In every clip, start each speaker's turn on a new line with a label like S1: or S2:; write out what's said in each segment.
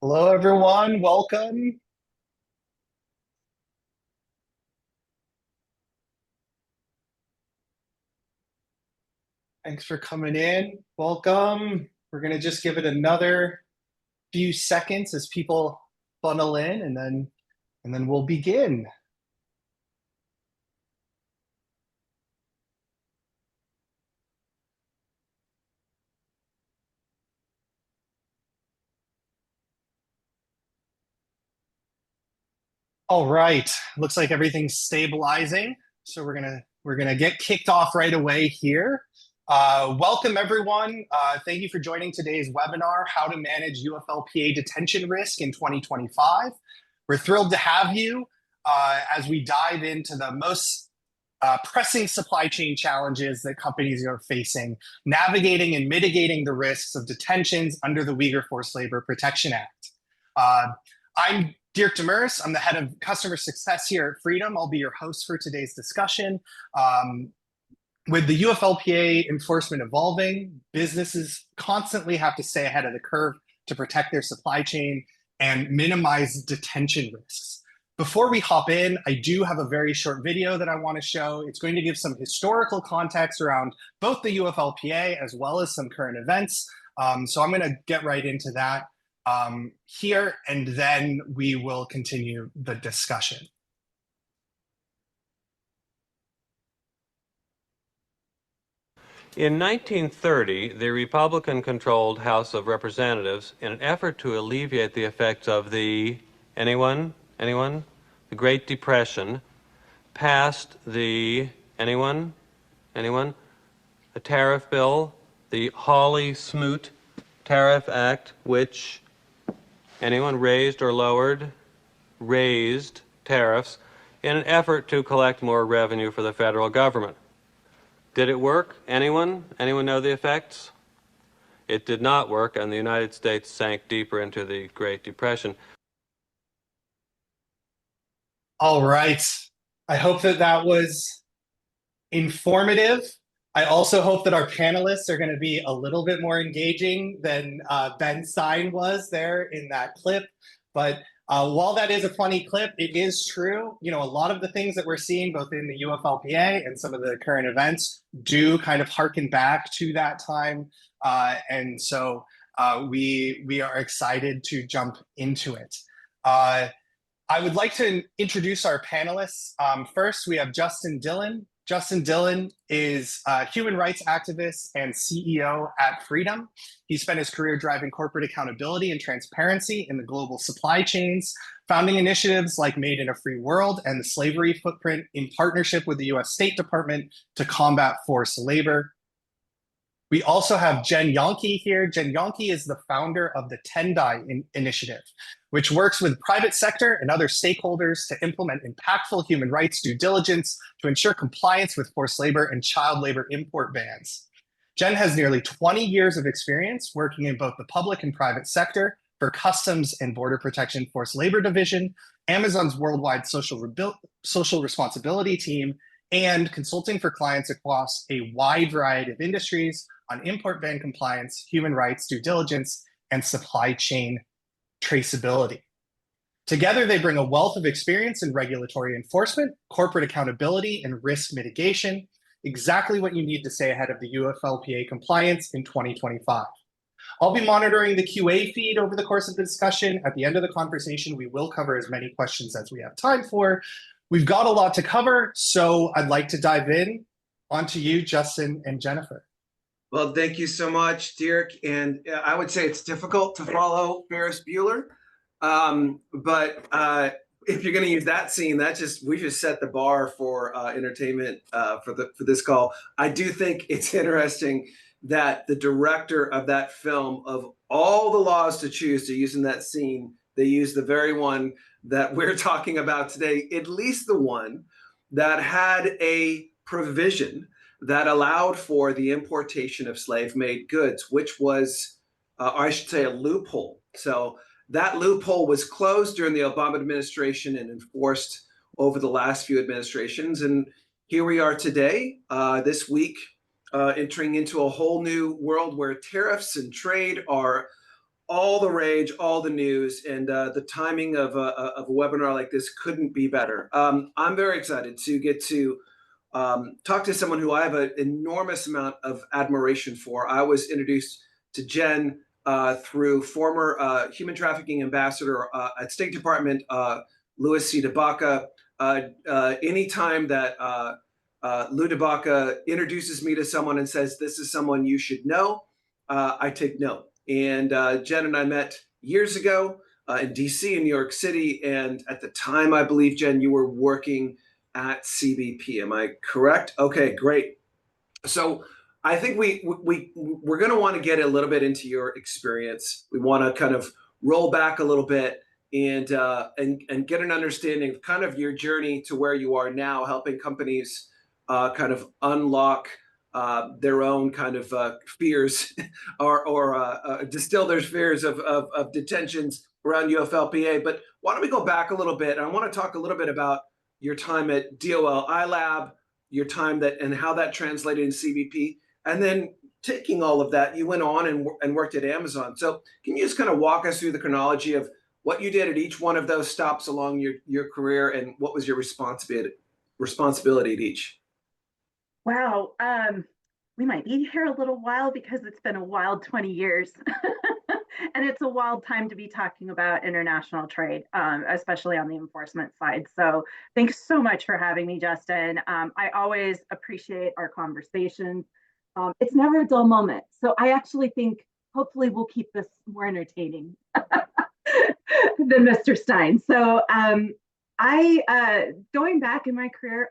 S1: Hello, everyone. Welcome. Thanks for coming in. Welcome. We're going to just give it another few seconds as people funnel in, and then we'll begin. All right. Looks like everything's stabilizing. So we're gonna get kicked off right away here. Welcome everyone. Thank you for joining today's webinar, How to Manage UFLPA Detention Risk in 2025. We're thrilled to have you as we dive into the most pressing supply chain challenges that companies are facing, navigating and mitigating the risks of detentions under the Uyghur Forced Labor Protection Act. I'm Dirk Demers. I'm the head of customer success here at Freedom. I'll be your host for today's discussion. With the UFLPA enforcement evolving, businesses constantly have to stay ahead of the curve to protect their supply chain and minimize detention risks. Before we hop in, I do have a very short video that I want to show. It's going to give some historical context around both the UFLPA as well as some current events. So I'm going to get right into that here, and then we will continue the discussion.
S2: In 1930, the Republican-controlled House of Representatives, in an effort to alleviate the effects of the, anyone? The Great Depression, passed the, anyone? A tariff bill, the Hawley-Smoot Tariff Act, which, anyone, raised or lowered? Raised tariffs in an effort to collect more revenue for the federal government. Did it work? Anyone? Anyone know the effects? It did not work, and the United States sank deeper into the Great Depression.
S1: All right. I hope that that was informative. I also hope that our panelists are going to be a little bit more engaging than Ben Stein was there in that clip. But while that is a funny clip, it is true. You know, a lot of the things that we're seeing both in the UFLPA and some of the current events do kind of harken back to that time. And so we are excited to jump into it. I would like to introduce our panelists. First, we have Justin Dillon. Justin Dillon is a human rights activist and CEO at Freedom. He spent his career driving corporate accountability and transparency in the global supply chains, founding initiatives like Made in a Free World and the Slavery Footprint in partnership with the US State Department to combat forced labor. We also have Jen Jahnke here. Jen Jahnke is the founder of the Tendai Initiative, which works with private sector and other stakeholders to implement impactful human rights due diligence to ensure compliance with forced labor and child labor import bans. Jen has nearly 20 years of experience working in both the public and private sector for Customs and Border Protection Forced Labor Division, Amazon's worldwide social responsibility team, and consulting for clients across a wide variety of industries on import ban compliance, human rights due diligence, and supply chain traceability. Together, they bring a wealth of experience in regulatory enforcement, corporate accountability, and risk mitigation, exactly what you need to stay ahead of the UFLPA compliance in 2025. I'll be monitoring the QA feed over the course of the discussion. At the end of the conversation, we will cover as many questions as we have time for. We've got a lot to cover, so I'd like to dive in onto you, Justin and Jennifer.
S3: Well, thank you so much, Dirk. And I would say it's difficult to follow Ferris Bueller. But if you're going to use that scene, we just set the bar for entertainment for this call. I do think it's interesting that the director of that film, of all the laws to choose to use in that scene, they use the very one that we're talking about today, at least the one that had a provision that allowed for the importation of slave-made goods, which was, I should say, a loophole. So that loophole was closed during the Obama administration and enforced over the last few administrations. And here we are today, this week, entering into a whole new world where tariffs and trade are all the rage, all the news, and the timing of a webinar like this couldn't be better. I'm very excited to get to talk to someone who I have an enormous amount of admiration for. I was introduced to Jen through former human trafficking ambassador at State Department, Louis C. DeBaca. Anytime that Lou DeBaca introduces me to someone and says, this is someone you should know, I take note. And Jen and I met years ago in DC, in New York City. And at the time, I believe, Jen, you were working at CBP. Am I correct? Okay, great. So I think we're going to want to get a little bit into your experience. We want to kind of roll back a little bit and get an understanding of kind of your journey to where you are now, helping companies kind of unlock their own kind of fears or distill their fears of detentions around UFLPA. But why don't we go back a little bit? I want to talk a little bit about your time at DOL iLab, your time and how that translated in CBP, and then taking all of that, you went on and worked at Amazon. So can you just kind of walk us through the chronology of what you did at each one of those stops along your career, and what was your responsibility at each?
S4: Wow. We might be here a little while because it's been a wild 20 years. And it's a wild time to be talking about international trade, especially on the enforcement side. So thanks so much for having me, Justin. I always appreciate our conversations. It's never a dull moment. So I actually think hopefully we'll keep this more entertaining than Mr. Stein. So going back in my career,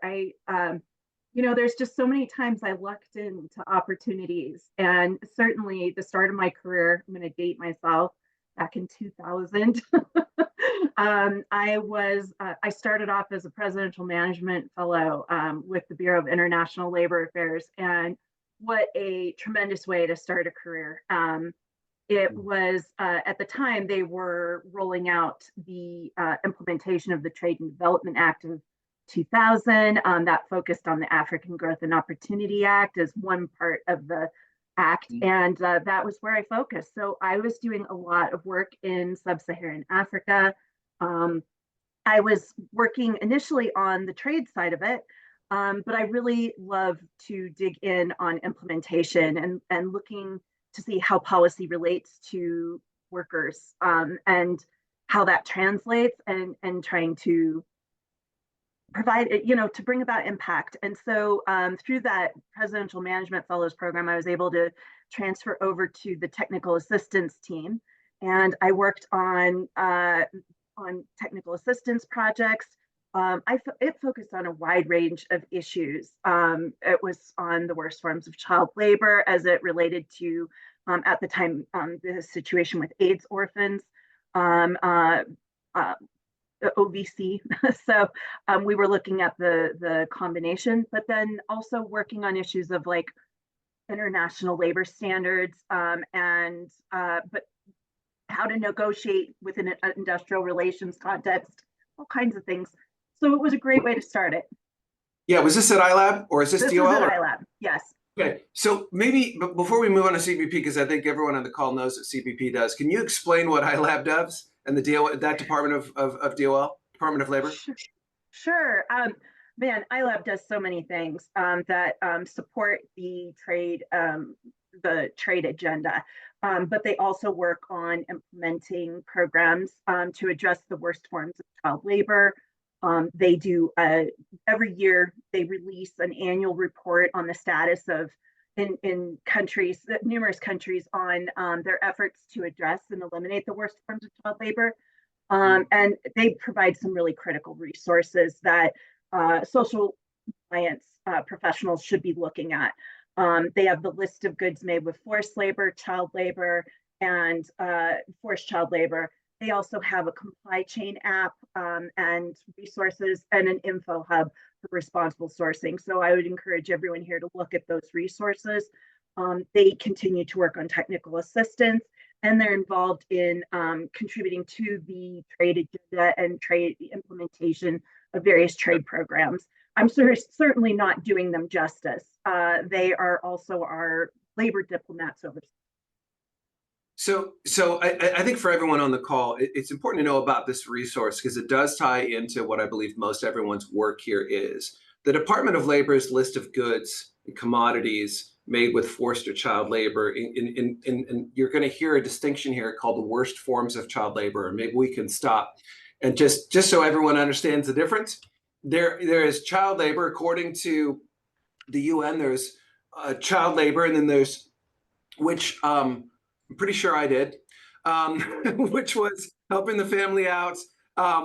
S4: there's just so many times I lucked into opportunities, and certainly the start of my career, I'm going to date myself, back in 2000. I started off as a presidential management fellow with the Bureau of International Labor Affairs, and what a tremendous way to start a career. It was, at the time, they were rolling out the implementation of the Trade and Development Act of 2000 that focused on the African Growth and Opportunity Act as one part of the act, and that was where I focused. So I was doing a lot of work in sub-Saharan Africa. I was working initially on the trade side of it, but I really love to dig in on implementation and looking to see how policy relates to workers and how that translates, and trying to provide, to bring about impact. And so through that Presidential Management Fellows Program, I was able to transfer over to the technical assistance team. And I worked on technical assistance projects. It focused on a wide range of issues. It was on the worst forms of child labor as it related to, at the time, the situation with AIDS orphans, OVC. So we were looking at the combination, but then also working on issues of like international labor standards but how to negotiate within an industrial relations context, all kinds of things. So it was a great way to start it.
S3: Yeah, was this at iLab or is this DOL?
S4: This was at iLab, yes.
S3: Okay, so maybe before we move on to CBP, because I think everyone on the call knows what CBP does, can you explain what iLab does and that Department of DOL, Department of Labor?
S4: Sure. Man, iLab does so many things that support the trade agenda, but they also work on implementing programs to address the worst forms of child labor. They do, every year, they release an annual report on the status of, in countries, numerous countries, on their efforts to address and eliminate the worst forms of child labor. And they provide some really critical resources that social science professionals should be looking at. They have the list of goods made with forced labor, child labor, and forced child labor. They also have a supply chain app and resources and an info hub for responsible sourcing. So I would encourage everyone here to look at those resources. They continue to work on technical assistance, and they're involved in contributing to the trade agenda and trade implementation of various trade programs. I'm certainly not doing them justice. They are also our labor diplomats overseas.
S3: So I think for everyone on the call, it's important to know about this resource because it does tie into what I believe most everyone's work here is. The Department of Labor's list of goods and commodities made with forced or child labor, and you're going to hear a distinction here called the worst forms of child labor. Maybe we can stop and just so everyone understands the difference. There is child labor according to the UN. There's child labor, and then there's which I'm pretty sure I did, which was helping the family out,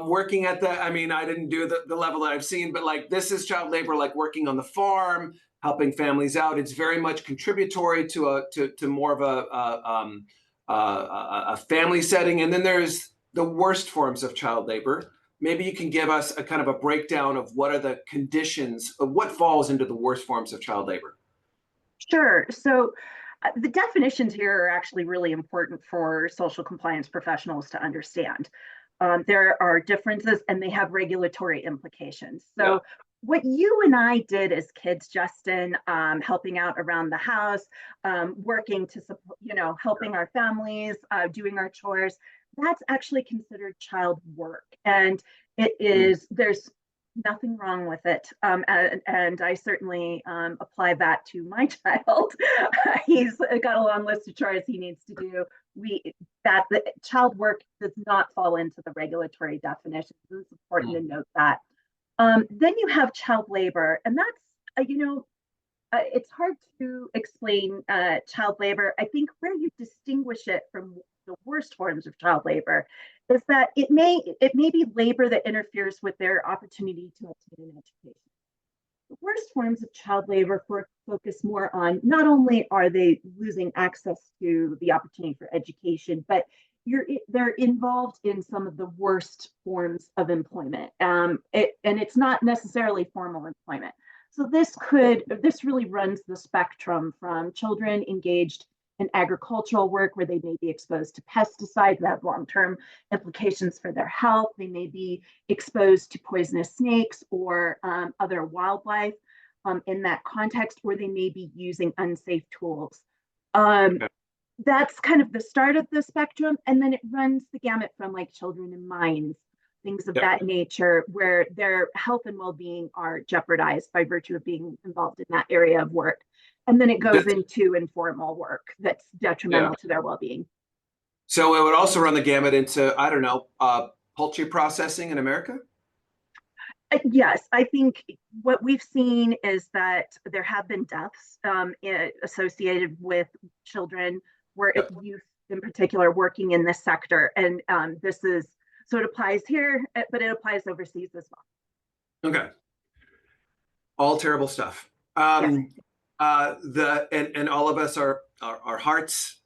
S3: working at the, I mean, I didn't do the level that I've seen, but like this is child labor, like working on the farm, helping families out. It's very much contributory to more of a family setting. And then there's the worst forms of child labor. Maybe you can give us a kind of a breakdown of what are the conditions of what falls into the worst forms of child labor.
S4: Sure. So the definitions here are actually really important for social compliance professionals to understand. There are differences and they have regulatory implications. So yeah. What you and I did as kids, Justin, helping out around the house, working to support, helping our families, doing our chores, that's actually considered child work. And it is, there's nothing wrong with it. And I certainly apply that to my child. He's got a long list of chores he needs to do. The child work does not fall into the regulatory definitions. It's important to note that. Then you have child labor, and that's, it's hard to explain child labor. I think where you distinguish it from the worst forms of child labor is that it may be labor that interferes with their opportunity to obtain an education. The worst forms of child labor focus more on not only are they losing access to the opportunity for education, but they're involved in some of the worst forms of employment. And it's not necessarily formal employment. So this really runs the spectrum from children engaged in agricultural work where they may be exposed to pesticides that have long-term implications for their health. They may be exposed to poisonous snakes or other wildlife in that context, or they may be using unsafe tools. That's kind of the start of the spectrum. And then it runs the gamut from like children in mines, things of that nature, where their health and well-being are jeopardized by virtue of being involved in that area of work. And then it goes into informal work that's detrimental to their well-being.
S3: So it would also run the gamut into, I don't know, poultry processing in America?
S4: Yes, I think what we've seen is that there have been deaths associated with children, where youth in particular working in this sector. And so it applies here, but it applies overseas as well.
S3: Okay. All terrible stuff.
S4: Yes.
S3: And all of us, our hearts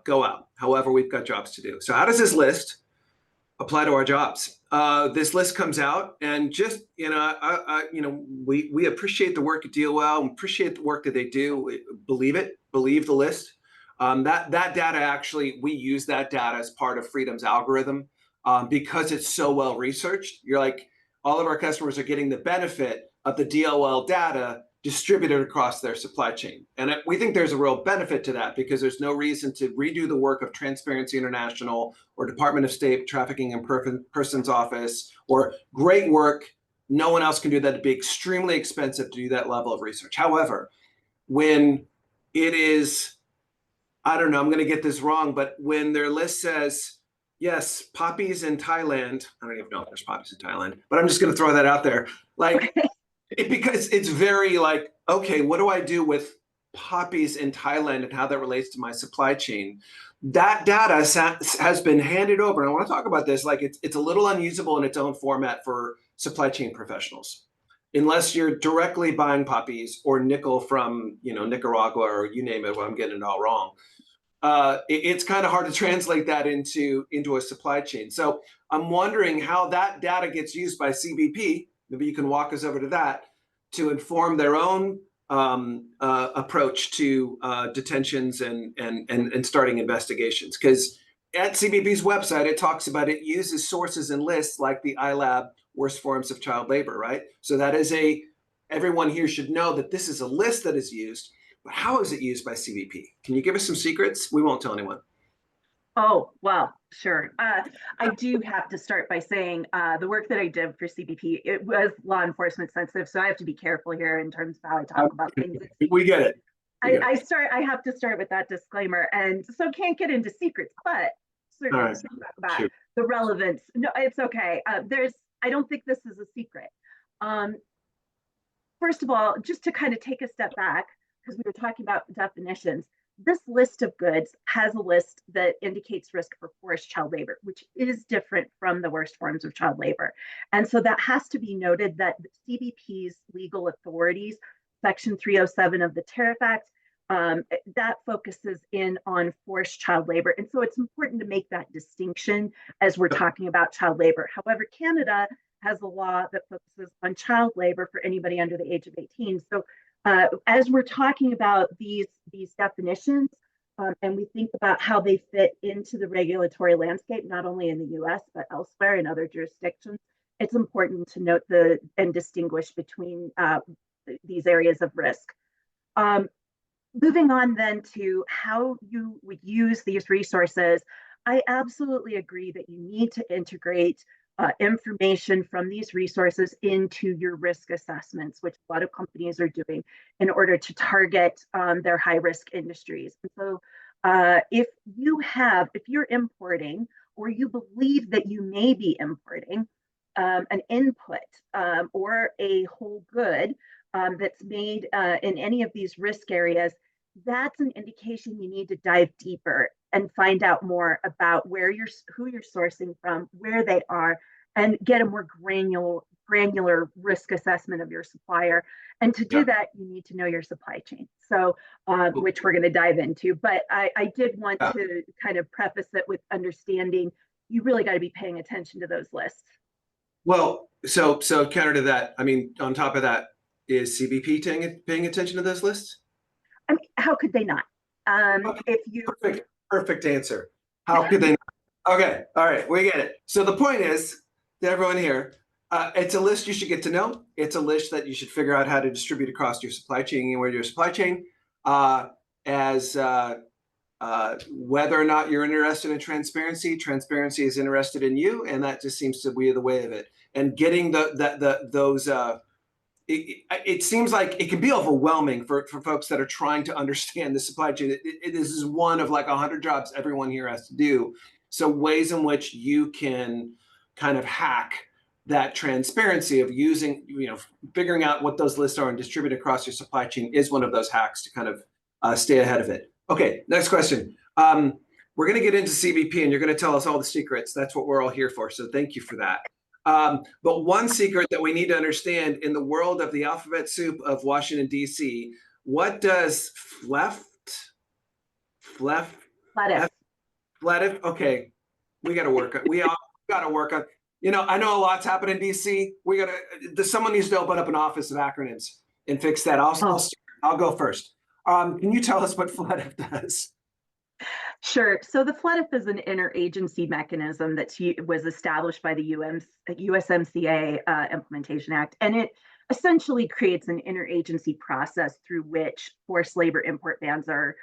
S3: go out. However, we've got jobs to do. So how does this list apply to our jobs? This list comes out, and just we appreciate the work at DOL, appreciate the work that they do. Believe the list. That data, actually, we use that data as part of Freedom's algorithm because it's so well researched. You're like, all of our customers are getting the benefit of the DOL data distributed across their supply chain. And we think there's a real benefit to that because there's no reason to redo the work of Transparency International or Department of State Trafficking and Persons Office, or great work. No one else can do that. It'd be extremely expensive to do that level of research. However, when it is, I don't know, I'm going to get this wrong, but when their list says, yes, poppies in Thailand, I don't even know if there's poppies in Thailand, but I'm just going to throw that out there. Like, because it's very like, okay, what do I do with poppies in Thailand and how that relates to my supply chain? That data has been handed over. And I want to talk about this. Like, it's a little unusable in its own format for supply chain professionals, unless you're directly buying poppies or nickel from, Nicaragua, or you name it. Well, I'm getting it all wrong. It's kind of hard to translate that into a supply chain. So I'm wondering how that data gets used by CBP. Maybe you can walk us over to that to inform their own approach to detentions and starting investigations. Because at CBP's website, it talks about it uses sources and lists like the iLab worst forms of child labor, right? So that is everyone here should know that this is a list that is used. But how is it used by CBP? Can you give us some secrets? We won't tell anyone.
S4: Oh, well, sure. I do have to start by saying the work that I did for CBP, it was law enforcement sensitive, so I have to be careful here in terms of how I talk about things at
S3: We get
S4: CBP.
S3: it. We get it.
S4: I have to start with that disclaimer, and so can't get into secrets, but
S3: All
S4: certainly
S3: right.
S4: talk about
S3: Shoot.
S4: the relevance. No, it's okay. I don't think this is a secret. Um, First of all, just to kind of take a step back, because we were talking about definitions, this list of goods has a list that indicates risk for forced child labor, which is different from the worst forms of child labor. And so that has to be noted that the CBP's legal authorities, Section 307 of the Tariff Act, that focuses in on forced child labor. And so it's important to make that distinction as we're talking about child labor. However, Canada has a law that focuses on child labor for anybody under the age of 18. So as we're talking about these definitions, and we think about how they fit into the regulatory landscape, not only in the US, but elsewhere in other jurisdictions, it's important to note and distinguish between these areas of risk. Moving on then to how you would use these resources, I absolutely agree that you need to integrate information from these resources into your risk assessments, which a lot of companies are doing in order to target their high risk industries. And so if you're importing or you believe that you may be importing an input or a whole good that's made in any of these risk areas, that's an indication you need to dive deeper and find out more about who you're sourcing from, where they are, and get a more granular risk assessment of your supplier. And to do that, you need to know your supply chain. So, which we're going to dive into. But I did want to kind of preface it with understanding you really got to be paying attention to those lists.
S3: Well, so counter to that, I mean, on top of that, is CBP paying attention to those lists?
S4: I mean, how could they not?
S3: Okay. Perfect answer. How could they not? Okay, all right, we get it. So the point is, to everyone here, it's a list you should get to know. It's a list that you should figure out how to distribute across your supply chain, anywhere your supply chain, whether or not you're interested in transparency is interested in you, and that just seems to be the way of it. And getting those. It seems like it can be overwhelming for folks that are trying to understand the supply chain. This is one of like 100 jobs everyone here has to do. So ways in which you can kind of hack that transparency of using, figuring out what those lists are and distribute across your supply chain is one of those hacks to kind of stay ahead of it. Okay, next question. We're going to get into CBP and you're going to tell us all the secrets. That's what we're all here for. So thank you for that. But one secret that we need to understand in the world of the alphabet soup of Washington, D.C., what does FLEF? Okay, we got to work on. We all got to work on. I know a lot's happened in D.C. Someone needs to open up an office of acronyms and fix that. I'll go first. Can you tell us what FLEF does?
S4: Sure. So the FLEDF is an interagency mechanism that was established by the USMCA Implementation Act, and it essentially creates an interagency process through which forced labor import bans are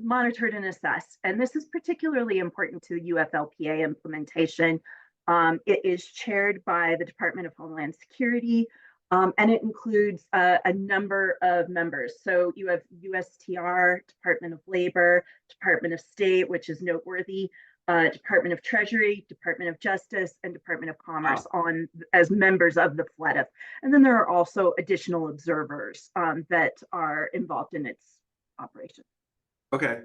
S4: monitored and assessed. And this is particularly important to the UFLPA implementation. It is chaired by the Department of Homeland Security, and it includes a number of members. So you have USTR, Department of Labor, Department of State, which is noteworthy, Department of Treasury, Department of Justice, and Department of Commerce as members of the FLEDF. And then there are also additional observers that are involved in its operation.
S3: Okay.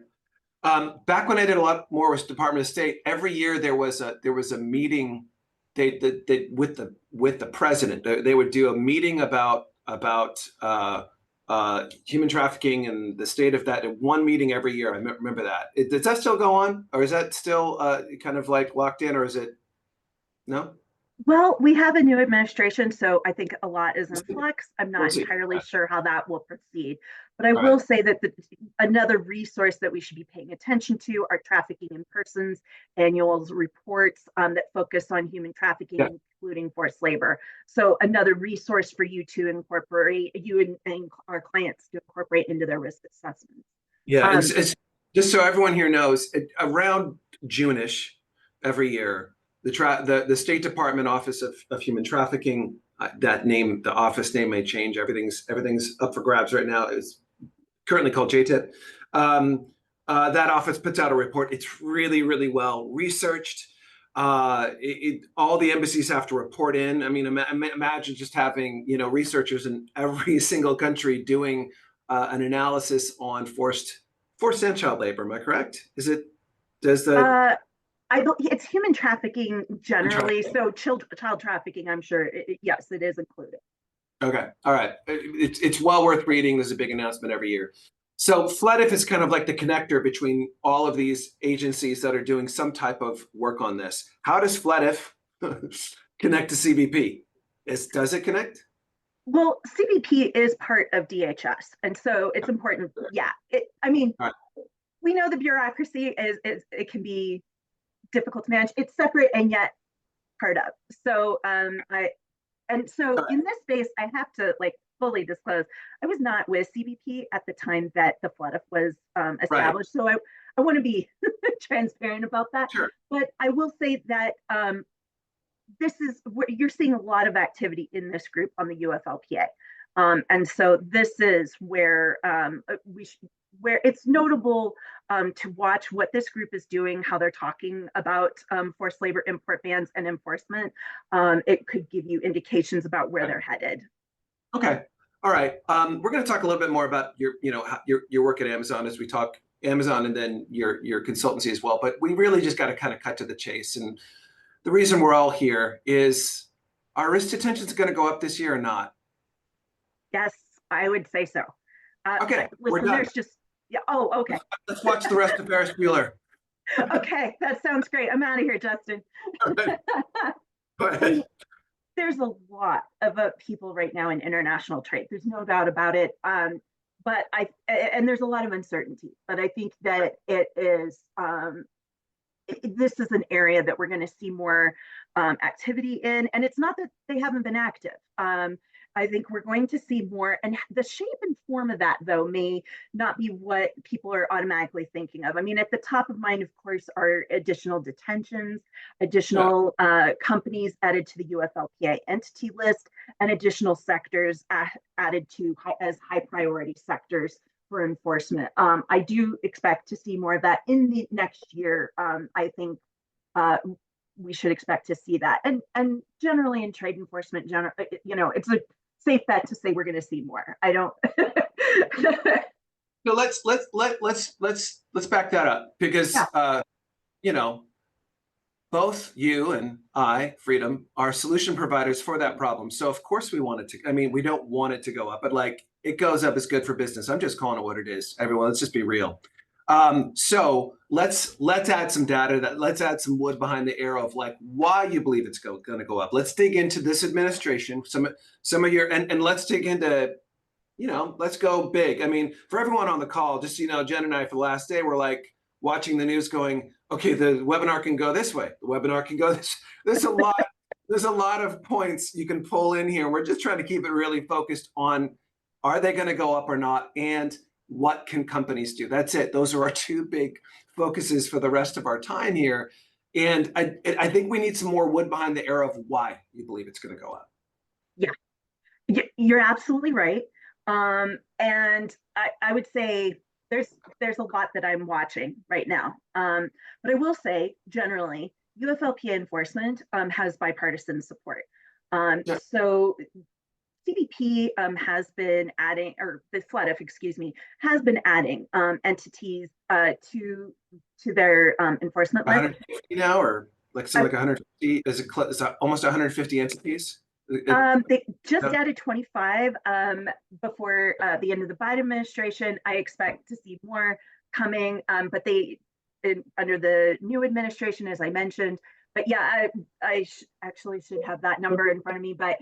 S3: Back when I did a lot more with Department of State, every year there was a meeting. They with the president, they would do a meeting about human trafficking and the state of that. One meeting every year. I remember that. Does that still go on, or is that still kind of like locked in, or is it no?
S4: Well, we have a new administration, so I think a lot is in flux. I'm not entirely sure how that will proceed. But I will say that another resource that we should be paying attention to are trafficking in persons annual reports that focus on human trafficking, including forced labor. So another resource for you to incorporate, you and our clients to incorporate into their risk assessments.
S3: Yeah, it's just so everyone here knows, around June-ish every year, the State Department Office of Human Trafficking, that name, the office name may change. Everything's up for grabs right now. It's currently called JTIP. That office puts out a report. It's really, really well researched. All the embassies have to report in. I mean, imagine just having, you know, researchers in every single country doing an analysis on forced and child labor. Am I correct?
S4: It's human trafficking generally. So child trafficking, I'm sure, yes, it is included.
S3: Okay, all right. It's well worth reading. There's a big announcement every year. So FLEDF is kind of like the connector between all of these agencies that are doing some type of work on this. How does FLEDF connect to CBP? Does it connect?
S4: Well, CBP is part of DHS, and so it's important. Yeah,
S3: Right.
S4: We know the bureaucracy is it can be difficult to manage. It's separate and yet part of. So in this space, I have to like fully disclose, I was not with CBP at the time that the FLEDF was established. Right. So I want to be transparent about that.
S3: Sure.
S4: But I will say that this is where you're seeing a lot of activity in this group on the UFLPA. And so this is where where it's notable to watch what this group is doing, how they're talking about forced labor import bans and enforcement. It could give you indications about where they're headed.
S3: Okay. All right. We're going to talk a little bit more about your work at Amazon as we talk Amazon and then your consultancy as well. But we really just got to kind of cut to the chase. And the reason we're all here is, are risk detentions going to go up this year or not?
S4: Yes, I would say so.
S3: Okay, we're done.
S4: There's just, yeah. Oh, okay.
S3: Let's watch the rest of Ferris Bueller.
S4: Okay, that sounds great. I'm out of here, Justin.
S3: Go ahead.
S4: There's a lot of people right now in international trade. There's no doubt about it. But there's a lot of uncertainty. But I think that it is. This is an area that we're going to see more activity in, and it's not that they haven't been active. I think we're going to see more, and the shape and form of that, though, may not be what people are automatically thinking of. I mean, at the top of mind, of course, are additional detentions, additional companies added to the UFLPA entity list, and additional sectors added to as high priority sectors for enforcement. I do expect to see more of that in the next year. I think we should expect to see that, and generally in trade enforcement, it's a safe bet to say we're going to see more. I don't.
S3: So let's back that up, because both you and I, Freedom, are solution providers for that problem. So of course we want it to. I mean, we don't want it to go up, but like, it goes up is good for business. I'm just calling it what it is. Everyone, let's just be real. So let's add some data, let's add some wood behind the arrow of like why you believe it's going to go up. Let's dig into this administration, some of your, and let's dig into, let's go big. I mean, for everyone on the call, just, Jen and I for the last day, we're like watching the news going, okay, the webinar can go this way. The webinar can go this. There's a lot of points you can pull in here. We're just trying to keep it really focused on, are they going to go up or not? And what can companies do? That's it. Those are our two big focuses for the rest of our time here. And I think we need some more wood behind the arrow of why you believe it's going to go up.
S4: Yeah, you're absolutely right. And I would say there's a lot that I'm watching right now. But I will say, generally, UFLPA enforcement has bipartisan support. So CBP has been adding, or the FLEDF, excuse me, has been adding entities to their enforcement list.
S3: 150 now, or like something like 150? Is it almost 150 entities?
S4: They just added 25 before the end of the Biden administration. I expect to see more coming, but under the new administration, as I mentioned. But yeah, I actually should have that number in front of me. But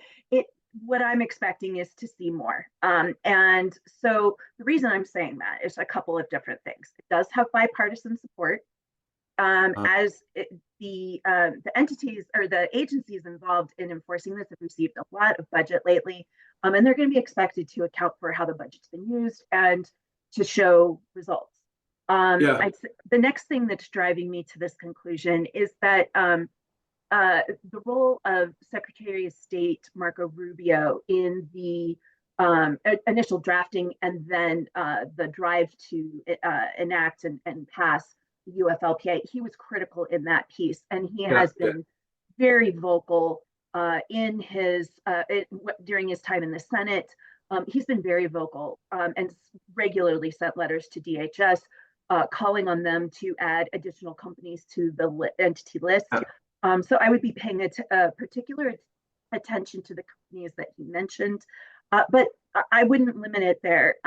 S4: what I'm expecting is to see more. And so the reason I'm saying that is a couple of different things. It does have bipartisan support. The entities or the agencies involved in enforcing this have received a lot of budget lately, and they're going to be expected to account for how the budget's been used and to show results.
S3: Yeah.
S4: The next thing that's driving me to this conclusion is that the role of Secretary of State Marco Rubio in the initial drafting and then the drive to enact and pass the UFLPA, he was critical in that piece, and he has been very vocal in his during his time in the Senate. He's been very vocal and regularly sent letters to DHS calling on them to add additional companies to the entity list. So I would be paying particular attention to the companies that he mentioned, but I wouldn't limit it there.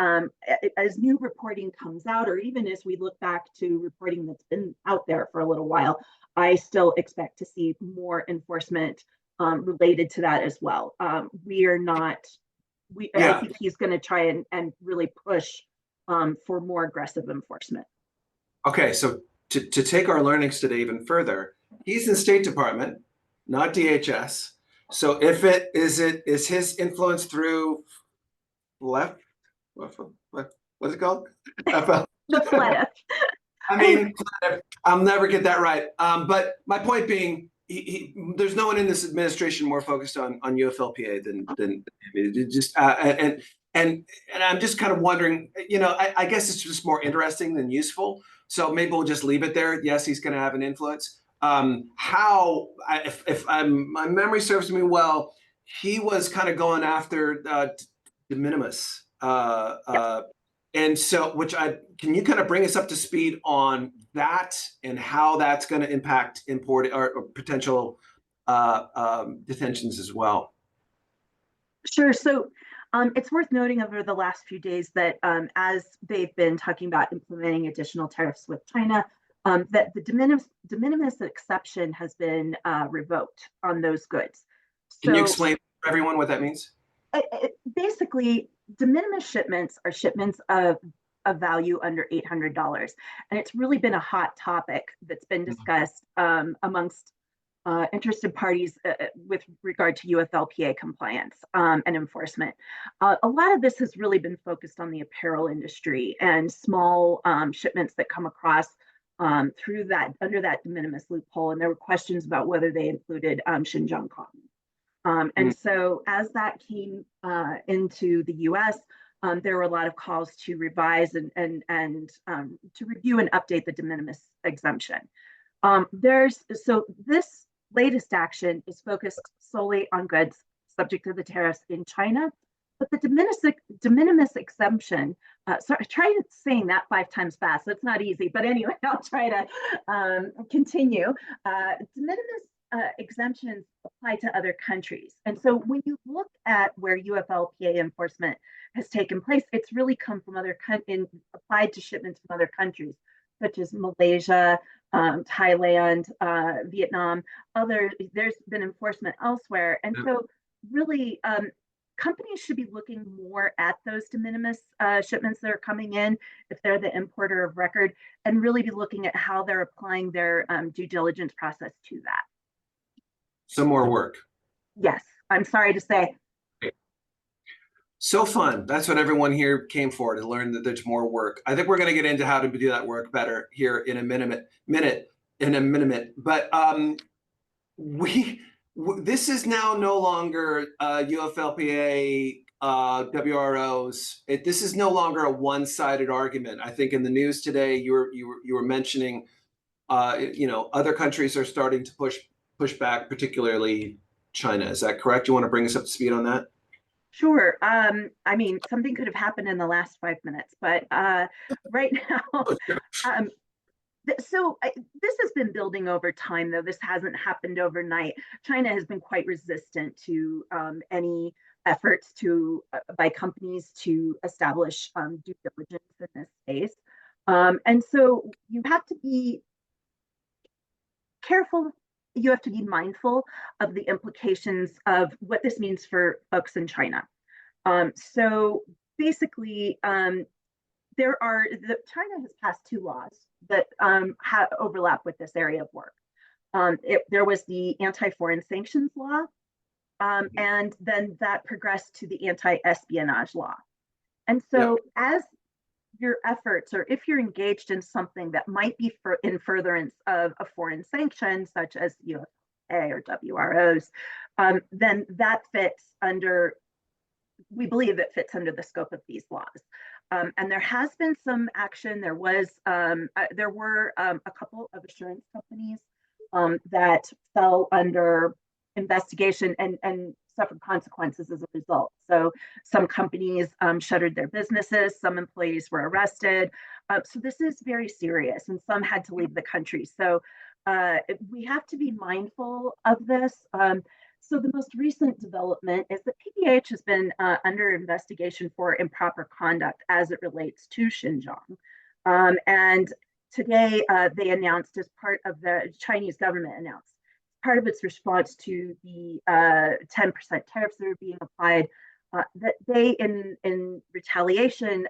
S4: As new reporting comes out, or even as we look back to reporting that's been out there for a little while, I still expect to see more enforcement related to that as well. I think he's going to try and really push for more aggressive enforcement.
S3: Okay, so to take our learnings today even further, he's in State Department, not DHS. So if is his influence through what is it called?
S4: The FLETF.
S3: I mean, I'll never get that right. But my point being, there's no one in this administration more focused on UFLPA than just and I'm just kind of wondering, I guess it's just more interesting than useful. So maybe we'll just leave it there. Yes, he's going to have an influence. If my memory serves me well, he was kind of going after de minimis. And so, can you kind of bring us up to speed on that and how that's going to impact import or potential detentions as well?
S4: Sure. So it's worth noting over the last few days that as they've been talking about implementing additional tariffs with China, that the de minimis exception has been revoked on those goods.
S3: Can you explain to everyone what that means?
S4: Basically, de minimis shipments are shipments of a value under $800. And it's really been a hot topic that's been discussed amongst interested parties with regard to UFLPA compliance and enforcement. A lot of this has really been focused on the apparel industry and small shipments that come across through that, under that de minimis loophole. And there were questions about whether they included Xinjiang cotton. And so as that came into the US, there were a lot of calls to revise and to review and update the de minimis exemption. So this latest action is focused solely on goods subject to the tariffs in China, but the de minimis exemption, sorry, try saying that 5 times fast. That's not easy, but anyway, I'll try to continue. De minimis exemptions apply to other countries. And so when you look at where UFLPA enforcement has taken place, it's really come from applied to shipments from other countries, such as Malaysia, Thailand, Vietnam, there's been enforcement elsewhere. And so really, companies should be looking more at those de minimis shipments that are coming in, if they're the importer of record, and really be looking at how they're applying their due diligence process to that.
S3: Some more work.
S4: Yes, I'm sorry to say.
S3: So fun. That's what everyone here came for, to learn that there's more work. I think we're going to get into how to do that work better here in a minute. But this is now no longer UFLPA, WROs. This is no longer a one-sided argument. I think in the news today, you were mentioning, other countries are starting to push back, particularly China. Is that correct? You want to bring us up to speed on that?
S4: Sure. I mean, something could have happened in the last 5 minutes, but right now, so this has been building over time, though. This hasn't happened overnight. China has been quite resistant to any efforts by companies to establish due diligence in this space. And so you have to be careful. You have to be mindful of the implications of what this means for folks in China. So basically, China has passed 2 laws that overlap with this area of work. There was the anti-foreign sanctions law, and then that progressed to the anti-espionage law. And so as your efforts, or if you're engaged in something that might be in furtherance of a foreign sanction, such as UFLPA or WROs, then that fits under, we believe it fits under the scope of these laws. And there has been some action. There were a couple of assurance companies that fell under investigation and suffered consequences as a result. So some companies shuttered their businesses, some employees were arrested. So this is very serious, and some had to leave the country. So we have to be mindful of this. So the most recent development is that PBH has been under investigation for improper conduct as it relates to Xinjiang. And today they announced, as part of the Chinese government announced, part of its response to the 10% tariffs that are being applied, that they, in retaliation,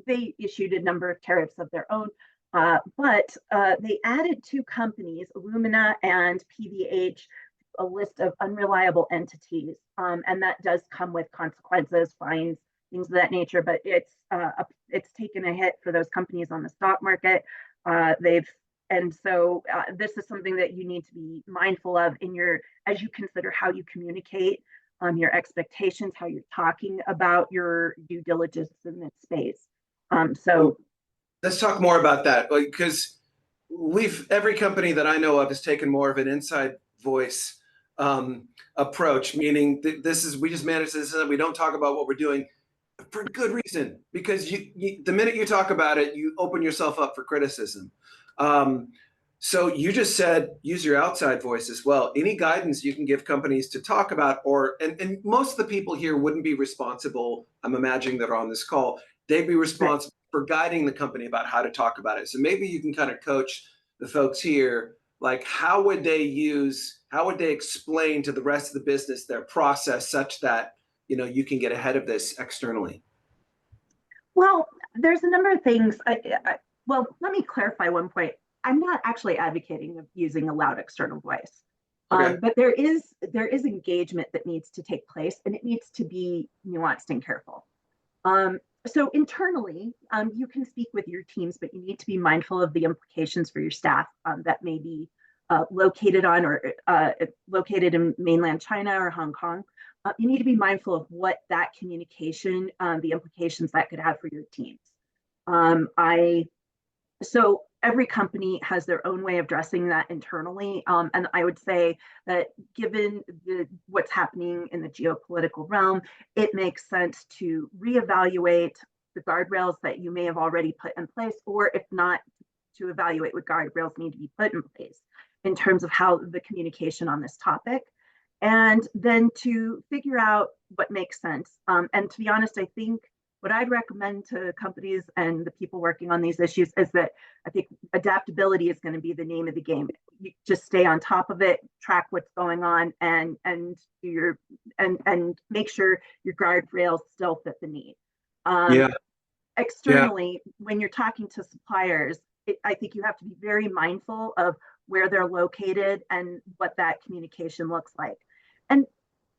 S4: they issued a number of tariffs of their own, but they added 2 companies, Illumina and PBH, a list of unreliable entities, and that does come with consequences, fines, things of that nature. But it's taken a hit for those companies on the stock market. So this is something that you need to be mindful of as you consider how you communicate, your expectations, how you're talking about your due diligence in this space. So
S3: let's talk more about that, because every company that I know of has taken more of an inside voice approach, meaning we just manage this and we don't talk about what we're doing, for good reason, because the minute you talk about it, you open yourself up for criticism. So you just said use your outside voice as well. Any guidance you can give companies to talk about, and most of the people here wouldn't be responsible, I'm imagining, that are on this call, they'd be responsible for guiding the company about how to talk about it. So maybe you can kind of coach the folks here, like how would they explain to the rest of the business their process such that you can get ahead of this externally?
S4: Well, there's a number of things. Well, let me clarify one point. I'm not actually advocating of using a loud external voice,
S3: Okay.
S4: but there is engagement that needs to take place, and it needs to be nuanced and careful. So internally, you can speak with your teams, but you need to be mindful of the implications for your staff that may be located in mainland China or Hong Kong. You need to be mindful of what that communication, the implications that could have for your teams. So every company has their own way of addressing that internally. And I would say that given what's happening in the geopolitical realm, it makes sense to reevaluate the guardrails that you may have already put in place, or if not, to evaluate what guardrails need to be put in place in terms of how the communication on this topic, and then to figure out what makes sense. And to be honest, I think what I'd recommend to companies and the people working on these issues is that I think adaptability is going to be the name of the game. You just stay on top of it, track what's going on, and make sure your guardrails still fit the need. Externally, when you're talking to suppliers, I think you have to be very mindful of where they're located and what that communication looks like. And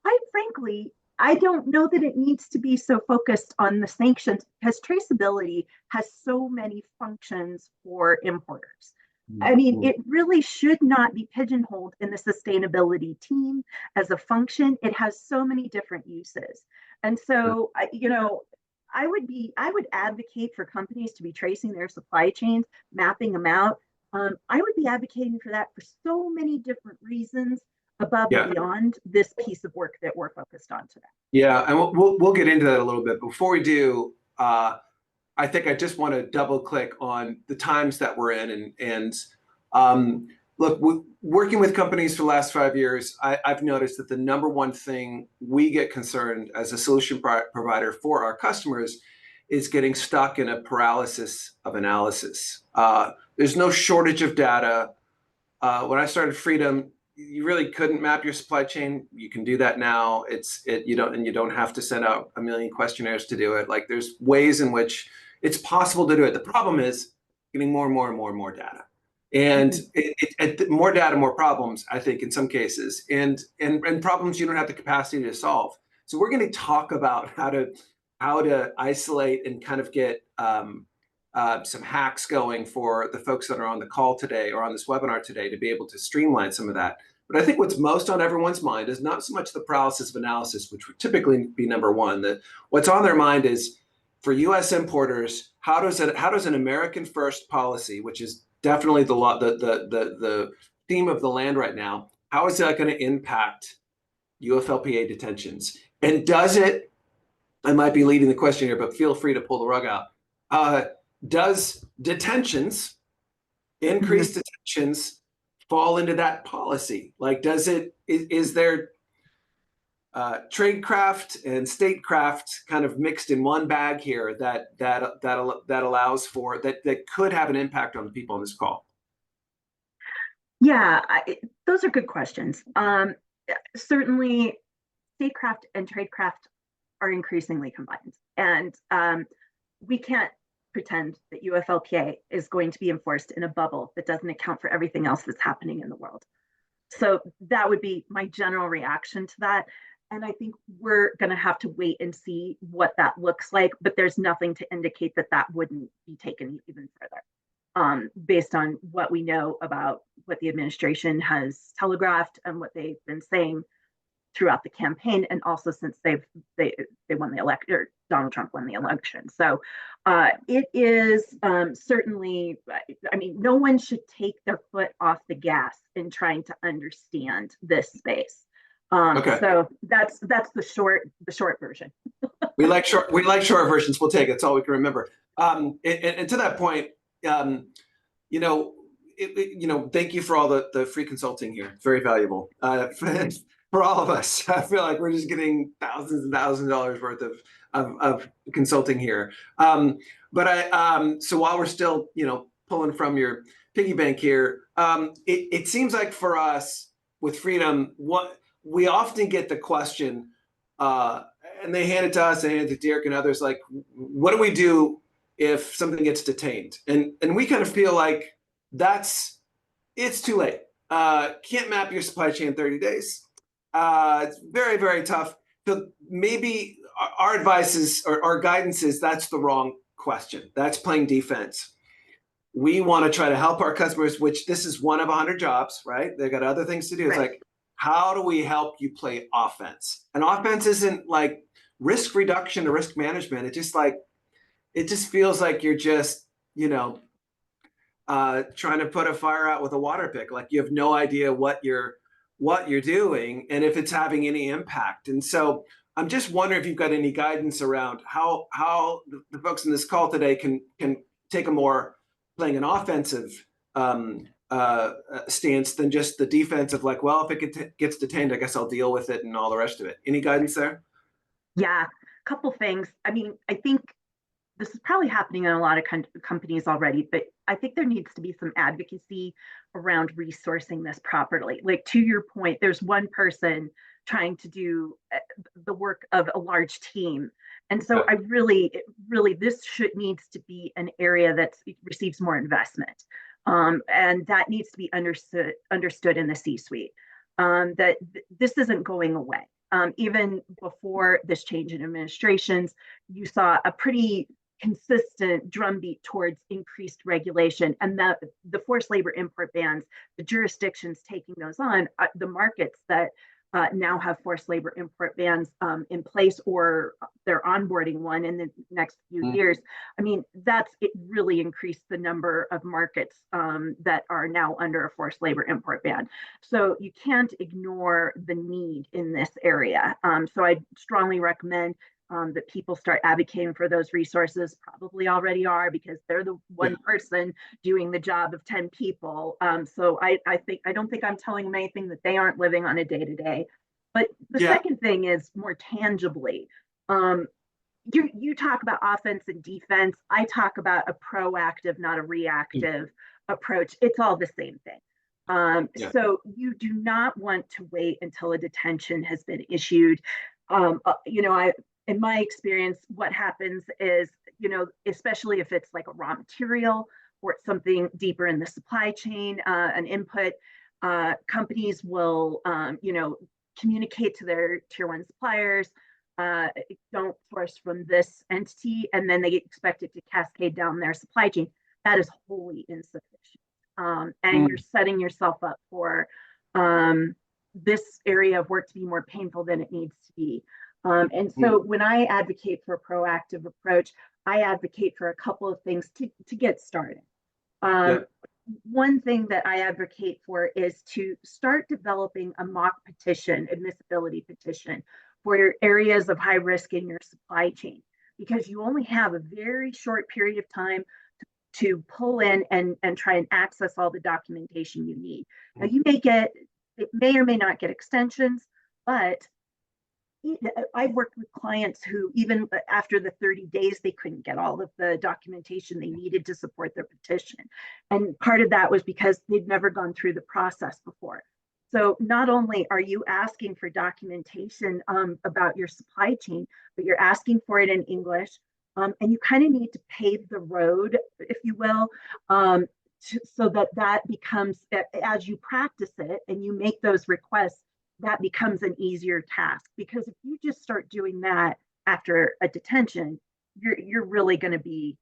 S4: quite frankly, I don't know that it needs to be so focused on the sanctions, because traceability has so many functions for importers. I mean, it really should not be pigeonholed in the sustainability team as a function. It has so many different uses. And so, I would advocate for companies to be tracing their supply chains, mapping them out. I would be advocating for that for so many different reasons above and beyond this piece of work that we're focused on today.
S3: Yeah, and we'll get into that a little bit. Before we do, I think I just want to double click on the times that we're in, and look, working with companies for the last 5 years, I've noticed that the number one thing we get concerned as a solution provider for our customers is getting stuck in a paralysis of analysis. There's no shortage of data. When I started Freedom, you really couldn't map your supply chain. You can do that now. You don't have to send out a million questionnaires to do it. Like, there's ways in which it's possible to do it. The problem is getting more and more data, and more data, more problems, I think, in some cases, and problems you don't have the capacity to solve. So we're going to talk about how to isolate and kind of get some hacks going for the folks that are on the call today or on this webinar today to be able to streamline some of that. But I think what's most on everyone's mind is not so much the paralysis of analysis, which would typically be number one. That what's on their mind is, for U.S. importers, how does an American first policy, which is definitely the theme of the land right now, how is that going to impact UFLPA detentions? And does it, I might be leading the question here, but feel free to pull the rug out. Does detentions, increased detentions, fall into that policy? Like, is there tradecraft and statecraft kind of mixed in one bag here that allows for that could have an impact on the people on this call?
S4: Yeah, those are good questions. Certainly, statecraft and tradecraft are increasingly combined, and we can't pretend that UFLPA is going to be enforced in a bubble that doesn't account for everything else that's happening in the world. So that would be my general reaction to that. And I think we're going to have to wait and see what that looks like, but there's nothing to indicate that that wouldn't be taken even further, based on what we know about what the administration has telegraphed and what they've been saying throughout the campaign, and also since they won the election, or Donald Trump won the election. So it is certainly, I mean, no one should take their foot off the gas in trying to understand this space.
S3: Okay.
S4: So that's the short version.
S3: we like short versions. We'll take it. That's all we can remember. And to that point, thank you for all the free consulting here. It's very valuable. For all of us, I feel like we're just getting thousands and thousands of dollars worth of consulting here. So while we're still, pulling from your piggy bank here, it seems like for us with Freedom, what we often get the question, and they hand it to us, they hand it to Dirk and others, like, what do we do if something gets detained? And we kind of feel like it's too late. Can't map your supply chain in 30 days. It's very, very tough. So maybe our advice is, or our guidance is, that's the wrong question. That's playing defense. We want to try to help our customers, which this is one of 100 jobs, right? They've got other things to do. It's like, how do we help you play offense? And offense isn't like risk reduction or risk management. It just feels like you're just, trying to put a fire out with a water pick. Like, you have no idea what you're doing and if it's having any impact. And so I'm just wondering if you've got any guidance around how the folks in this call today can take a more playing an offensive stance than just the defensive, like, well, if it gets detained, I guess I'll deal with it and all the rest of it. Any guidance there?
S4: Yeah, a couple things. I mean, I think this is probably happening in a lot of companies already, but I think there needs to be some advocacy around resourcing this properly. Like, to your point, there's one person trying to do the work of a large team. And so I really, this needs to be an area that receives more investment. And that needs to be understood in the C-suite, that this isn't going away. Even before this change in administrations, you saw a pretty consistent drumbeat towards increased regulation, and the forced labor import bans, the jurisdictions taking those on, the markets that now have forced labor import bans in place, or they're onboarding one in the next few years. I mean, it really increased the number of markets that are now under a forced labor import ban. So you can't ignore the need in this area. So I strongly recommend that people start advocating for those resources. Probably already are, because they're the one person doing the job of 10 people. So I don't think I'm telling them anything that they aren't living on a day-to-day. But the second thing is more tangibly. You talk about offense and defense. I talk about a proactive, not a reactive approach. It's all the same thing. So you do not want to wait until a detention has been issued. In my experience, what happens is, especially if it's like a raw material or it's something deeper in the supply chain, an input, companies will, communicate to their tier one suppliers, don't source from this entity, and then they expect it to cascade down their supply chain. That is wholly insufficient. And you're setting yourself up for this area of work to be more painful than it needs to be. And so when I advocate for a proactive approach, I advocate for a couple of things to get started. One thing that I advocate for is to start developing a mock petition, admissibility petition, for your areas of high risk in your supply chain, because you only have a very short period of time to pull in and try and access all the documentation you need. Now, it may or may not get extensions, but I've worked with clients who, even after the 30 days, they couldn't get all of the documentation they needed to support their petition. And part of that was because they'd never gone through the process before. So not only are you asking for documentation about your supply chain, but you're asking for it in English. And you kind of need to pave the road, if you will, so that becomes, as you practice it and you make those requests, that becomes an easier task. Because if you just start doing that after a detention, you're really going to be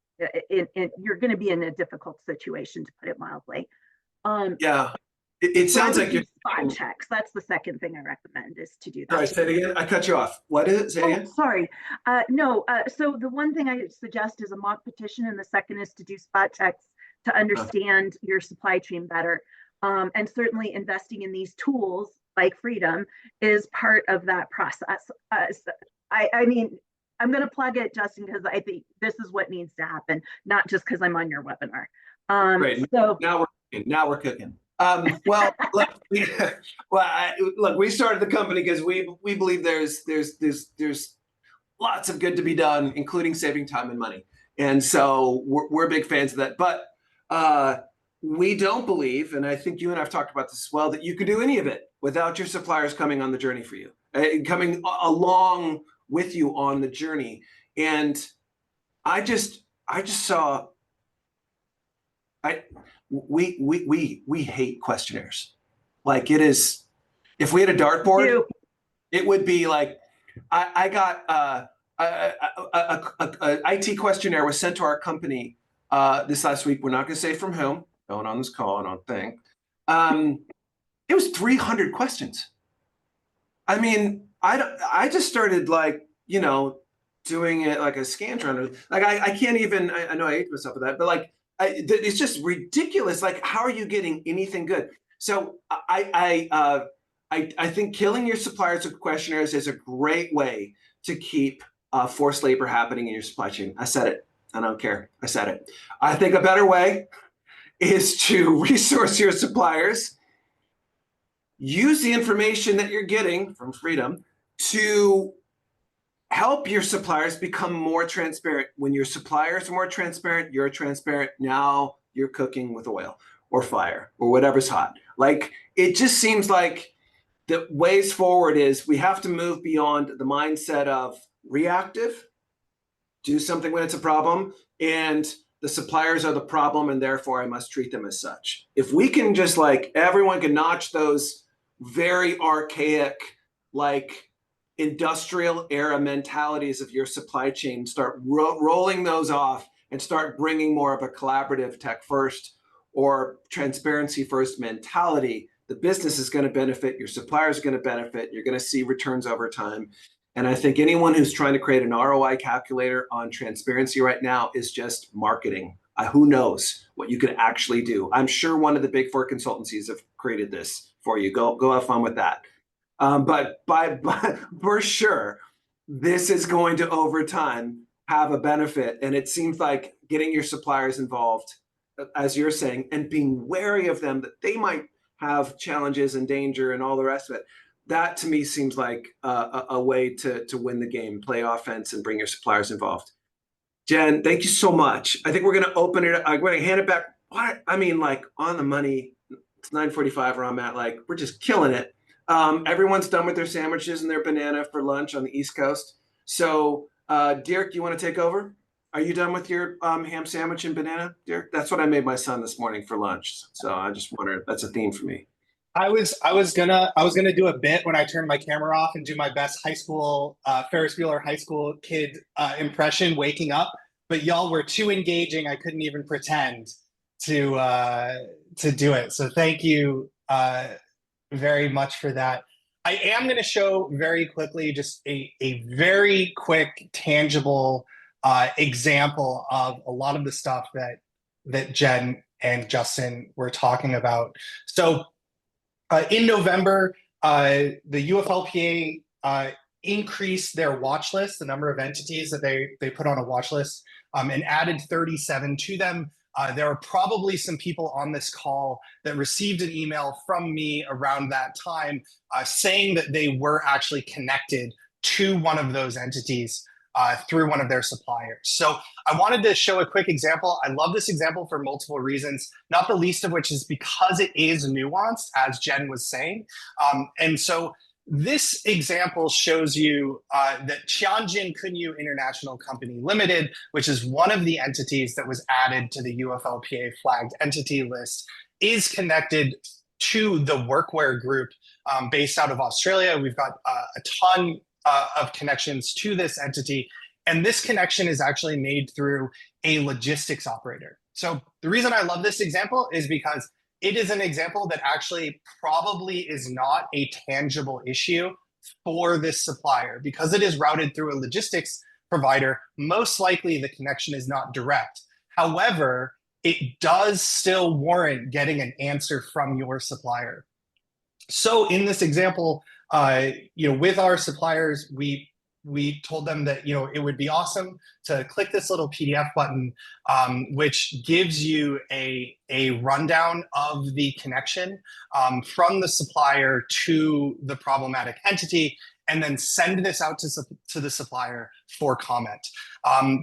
S4: you're going to be in a difficult situation, to put it mildly.
S3: It sounds like you're
S4: spot checks. That's the second thing I recommend, is to do that.
S3: Sorry, say it again. I cut you off. What is it? Say it again.
S4: Sorry. No. So the one thing I suggest is a mock petition, and the second is to do spot checks to understand your supply chain better. And certainly investing in these tools like Freedom is part of that process. I mean, I'm going to plug it, Justin, because I think this is what needs to happen, not just because I'm on your webinar.
S3: Great.
S4: So
S3: now we're cooking. Well, look, we started the company because we believe there's lots of good to be done, including saving time and money. And so we're big fans of that. But we don't believe, and I think you and I've talked about this as well, that you could do any of it without your suppliers coming on the journey for you, coming along with you on the journey. And I just saw, we hate questionnaires. Like, it is, if we had a dartboard, it would be like, I got a IT questionnaire was sent to our company this last week. We're not going to say from whom. No one on this call, I don't think. It was 300 questions. I mean, I just started, like, doing it like a Scantron. Like, I can't even, I know I hate myself with that, but like, it's just ridiculous. Like, how are you getting anything good? So I think killing your suppliers with questionnaires is a great way to keep forced labor happening in your supply chain. I said it. I don't care. I said it. I think a better way is to resource your suppliers, use the information that you're getting from Freedom to help your suppliers become more transparent. When your suppliers are more transparent, you're transparent. Now you're cooking with oil or fire or whatever's hot. Like, it just seems like the ways forward is we have to move beyond the mindset of reactive, do something when it's a problem, and the suppliers are the problem, and therefore I must treat them as such. If we can just, like, everyone can notch those very archaic, like, industrial era mentalities of your supply chain, start rolling those off and start bringing more of a collaborative tech first or transparency first mentality, the business is going to benefit, your suppliers are going to benefit, you're going to see returns over time. And I think anyone who's trying to create an ROI calculator on transparency right now is just marketing. Who knows what you could actually do? I'm sure one of the big four consultancies have created this for you. Go have fun with that. But for sure, this is going to, over time, have a benefit. And it seems like getting your suppliers involved, as you're saying, and being wary of them, that they might have challenges and danger and all the rest of it. That, to me, seems like a way to win the game, play offense, and bring your suppliers involved. Jen, thank you so much. I think we're going to open it. I'm going to hand it back. What? I mean, like, on the money. It's 9:45 where I'm at. Like, we're just killing it. Everyone's done with their sandwiches and their banana for lunch on the East Coast. So, Dirk, you want to take over? Are you done with your ham sandwich and banana, Dirk? That's what I made my son this morning for lunch. So I just wondered, that's a theme for me.
S1: I was gonna do a bit when I turned my camera off and do my best high school Ferris Bueller high school kid impression waking up, but y'all were too engaging. I couldn't even pretend to do it. So thank you very much for that. I am going to show very quickly just a very quick, tangible example of a lot of the stuff that Jen and Justin were talking about. So in November, the UFLPA increased their watch list, the number of entities that they put on a watch list, and added 37 to them. There are probably some people on this call that received an email from me around that time saying that they were actually connected to one of those entities through one of their suppliers. So I wanted to show a quick example. I love this example for multiple reasons, not the least of which is because it is nuanced, as Jen was saying. And so this example shows you that Tianjin Kunyu International Company Limited, which is one of the entities that was added to the UFLPA flagged entity list, is connected to the workwear group based out of Australia. We've got a ton of connections to this entity. And this connection is actually made through a logistics operator. So the reason I love this example is because it is an example that actually probably is not a tangible issue for this supplier. Because it is routed through a logistics provider, most likely the connection is not direct. However, it does still warrant getting an answer from your supplier. So in this example, with our suppliers, we told them that it would be awesome to click this little PDF button, which gives you a rundown of the connection from the supplier to the problematic entity, and then send this out to the supplier for comment.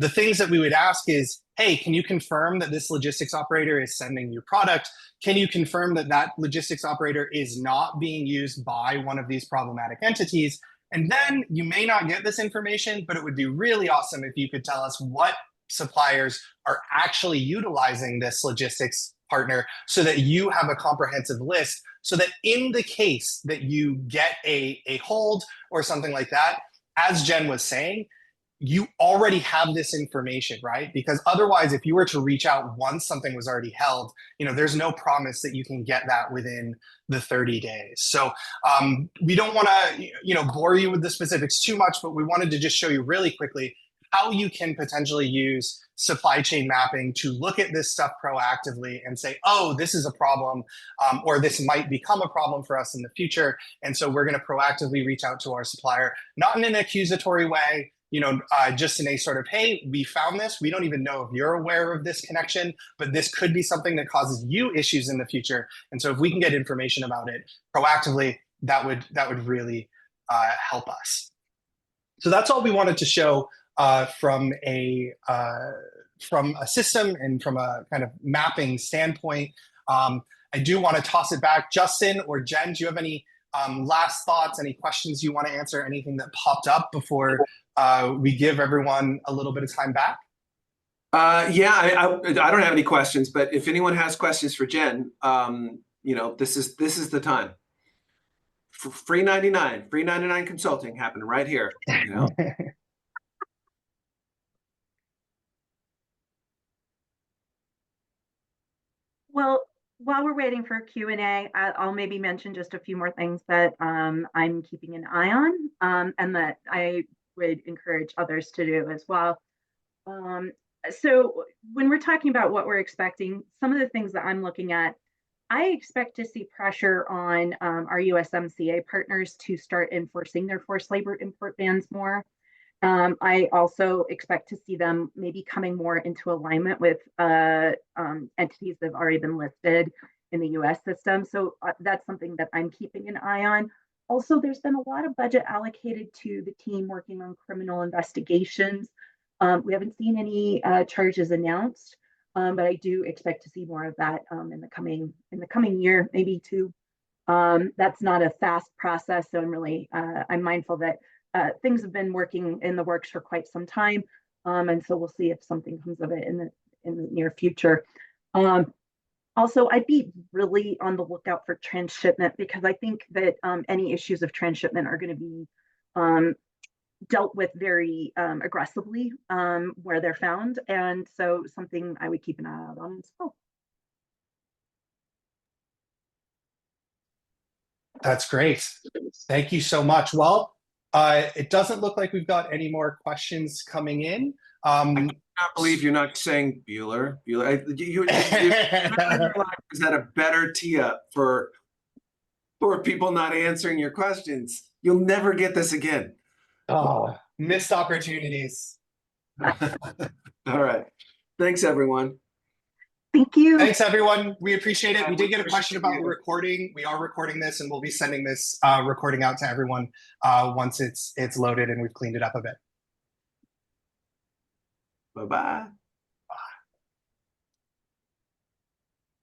S1: The things that we would ask is, hey, can you confirm that this logistics operator is sending you product? Can you confirm that that logistics operator is not being used by one of these problematic entities? And then you may not get this information, but it would be really awesome if you could tell us what suppliers are actually utilizing this logistics partner so that you have a comprehensive list, so that in the case that you get a hold or something like that, as Jen was saying, you already have this information, right? Because otherwise, if you were to reach out once something was already held, there's no promise that you can get that within the 30 days. So we don't want to, bore you with the specifics too much, but we wanted to just show you really quickly how you can potentially use supply chain mapping to look at this stuff proactively and say, oh, this is a problem, or this might become a problem for us in the future. And so we're going to proactively reach out to our supplier, not in an accusatory way, just in a sort of, hey, we found this. We don't even know if you're aware of this connection, but this could be something that causes you issues in the future. And so if we can get information about it proactively, that would really help us. So that's all we wanted to show from a system and from a kind of mapping standpoint. I do want to toss it back. Justin or Jen, do you have any last thoughts, any questions you want to answer, anything that popped up before we give everyone a little bit of time back?
S3: Yeah, I don't have any questions, but if anyone has questions for Jen, this is the time. Free 99 consulting happening right here.
S4: Well, while we're waiting for Q&A, I'll maybe mention just a few more things that I'm keeping an eye on, and that I would encourage others to do as well. So when we're talking about what we're expecting, some of the things that I'm looking at, I expect to see pressure on our USMCA partners to start enforcing their forced labor import bans more. I also expect to see them maybe coming more into alignment with entities that have already been listed in the US system. So that's something that I'm keeping an eye on. Also, there's been a lot of budget allocated to the team working on criminal investigations. We haven't seen any charges announced, but I do expect to see more of that in the coming year, maybe two. That's not a fast process, so I'm mindful that things have been working in the works for quite some time, and so we'll see if something comes of it in the near future. Also, I'd be really on the lookout for transshipment because I think that any issues of transshipment are going to be dealt with very aggressively where they're found. And so something I would keep an eye out on as well.
S1: That's great. Thank you so much. Well, it doesn't look like we've got any more questions coming in.
S3: I cannot believe you're not saying Bueller. Bueller. You is that a better tee up for people not answering your questions? You'll never get this again.
S1: Oh, missed opportunities.
S3: All right. Thanks, everyone.
S4: Thank you.
S1: Thanks, everyone. We appreciate it. We did get a question about the
S3: you.
S1: recording. We are recording this, and we'll be sending this recording out to everyone once it's loaded and we've cleaned it up a bit.
S3: Bye-bye.